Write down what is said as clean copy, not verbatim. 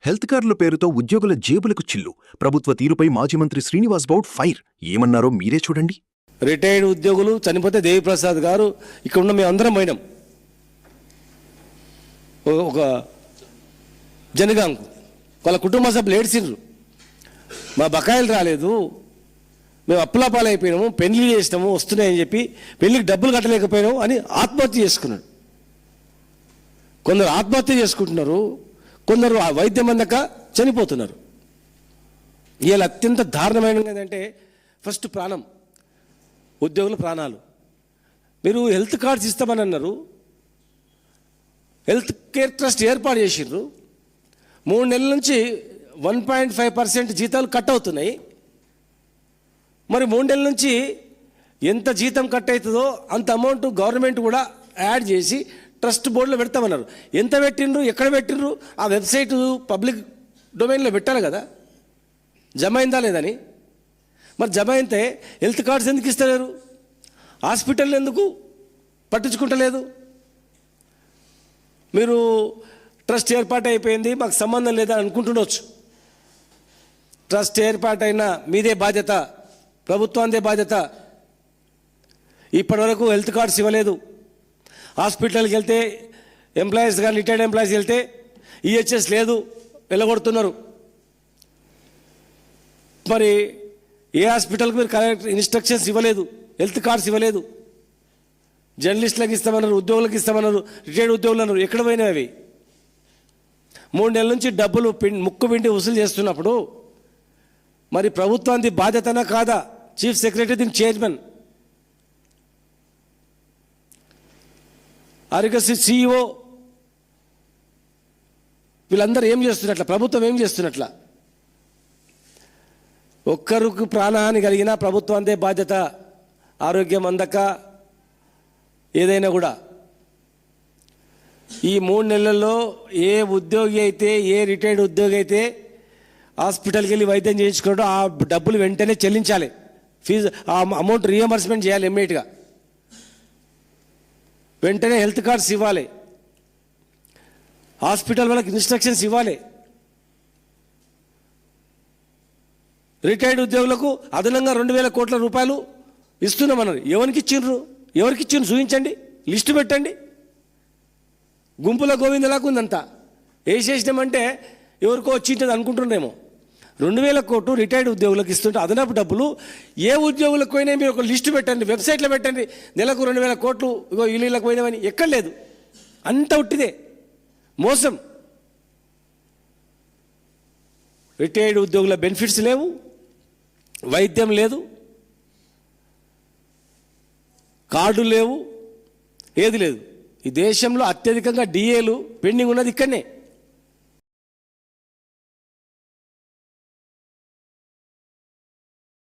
Health కార్డుల పేరుతో ఉద్యోగుల జేబులకు చిల్లు. ప్రభుత్వ తీరుపై మాజీ మంత్రి శ్రీనివాస్ గౌడ్ ఫైర్. ఏమన్నారో మీరే చూడండి. రిటైర్డ్ ఉద్యోగులు చనిపోతే దేవిప్రసాద్ గారు ఇక్కడ ఉన్న మేము అందరం పోయినాం. ఒక జనగాంకు వాళ్ళ కుటుంబ సభ్యులు ఏడ్చిండ్రు, మా బకాయిలు రాలేదు, మేము అప్పులాపాలైపోయినాము, పెళ్లి చేసినాము వస్తున్నాయని చెప్పి పెళ్లికి డబ్బులు కట్టలేకపోయినాము అని ఆత్మహత్య చేసుకున్నాడు. కొందరు ఆత్మహత్య చేసుకుంటున్నారు, కొందరు వైద్యం అందక చనిపోతున్నారు. ఇవాళ అత్యంత దారుణమైనది ఏంటంటే ఫస్ట్ ప్రాణం, ఉద్యోగుల ప్రాణాలు. మీరు హెల్త్ కార్డ్స్ ఇస్తామని అన్నారు, హెల్త్ కేర్ ట్రస్ట్ ఏర్పాటు చేసిండ్రు. 3 నెలల నుంచి 1.5% జీతాలు కట్ అవుతున్నాయి. మరి 3 నెలల నుంచి ఎంత జీతం కట్ అవుతుందో అంత అమౌంట్ గవర్నమెంట్ కూడా యాడ్ చేసి ట్రస్ట్ బోర్డులో పెడతామన్నారు. ఎంత పెట్టిండ్రు, ఎక్కడ పెట్టిండ్రు, ఆ వెబ్సైట్ పబ్లిక్ డొమైన్లో పెట్టాలి కదా, జమ అయిందా లేదని. మరి జమ అయితే హెల్త్ కార్డ్స్ ఎందుకు ఇస్తలేరు, హాస్పిటల్ ఎందుకు పట్టించుకుంటలేదు? మీరు ట్రస్ట్ ఏర్పాటు అయిపోయింది, మాకు సంబంధం లేదా అనుకుంటుండొచ్చు. ట్రస్ట్ ఏర్పాటైనా మీదే బాధ్యత, ప్రభుత్వాందే బాధ్యత. ఇప్పటివరకు హెల్త్ కార్డ్స్ ఇవ్వలేదు. హాస్పిటల్కి వెళ్తే ఎంప్లాయీస్ కానీ రిటైర్డ్ ఎంప్లాయీస్ వెళ్తే ఈహెచ్ఎస్ లేదు, వెళ్ళగొడుతున్నారు. మరి ఏ హాస్పిటల్కి మీరు కరెక్ట్ ఇన్స్ట్రక్షన్స్ ఇవ్వలేదు, హెల్త్ కార్డ్స్ ఇవ్వలేదు. జర్నలిస్టులకు ఇస్తామన్నారు, ఉద్యోగులకు ఇస్తామన్నారు, రిటైర్డ్ ఉద్యోగులు అన్నారు, ఎక్కడ పోయినాయి అవి? 3 నెలల నుంచి డబ్బులు ముక్కు పిండి వసూలు చేస్తున్నప్పుడు మరి ప్రభుత్వానికి బాధ్యతనా కాదా? చీఫ్ సెక్రటరీ, దీనికి చైర్మన్, ఆరోగ్యశ్రీ CEO, వీళ్ళందరూ ఏం చేస్తున్నట్ల? ప్రభుత్వం ఏం చేస్తున్నట్ల? ఒక్కరికి ప్రాణహాని కలిగినా ప్రభుత్వాందే బాధ్యత. ఆరోగ్యం అందక ఏదైనా కూడా ఈ 3 నెలల్లో ఏ ఉద్యోగి అయితే, ఏ రిటైర్డ్ ఉద్యోగి అయితే హాస్పిటల్కి వెళ్ళి వైద్యం చేయించుకున్నాడో ఆ డబ్బులు వెంటనే చెల్లించాలి. ఫీజు ఆ అమౌంట్ రీఎంబర్స్మెంట్ చేయాలి ఇమ్మీడియట్గా. వెంటనే హెల్త్ కార్డ్స్ ఇవ్వాలి, హాస్పిటల్ వాళ్ళకి ఇన్స్ట్రక్షన్స్ ఇవ్వాలి. రిటైర్డ్ ఉద్యోగులకు అదనంగా 2,000 కోట్ల రూపాయలు ఇస్తున్నామన్నారు. ఎవరికి ఇచ్చిండ్రు చూపించండి, లిస్టు పెట్టండి. గుంపుల గోవిందలాగా ఉందంతా. వేసేసినామంటే ఎవరికో వచ్చింటుంది అనుకుంటున్నారేమో. 2,000 కోట్లు రిటైర్డ్ ఉద్యోగులకు ఇస్తుంటే అదనపు డబ్బులు ఏ ఉద్యోగులకు పోయినా మీరు ఒక లిస్టు పెట్టండి, వెబ్సైట్లో పెట్టండి. నెలకు 2,000 కోట్లు ఇగో వీళ్ళకి పోయినామని. ఎక్కడ లేదు, అంత ఉట్టిదే, మోసం. రిటైర్డ్ ఉద్యోగుల బెనిఫిట్స్ లేవు, వైద్యం లేదు, కార్డులు లేవు, ఏది లేదు. ఈ దేశంలో అత్యధికంగా DAలు పెండింగ్ ఉన్నది ఇక్కడనే.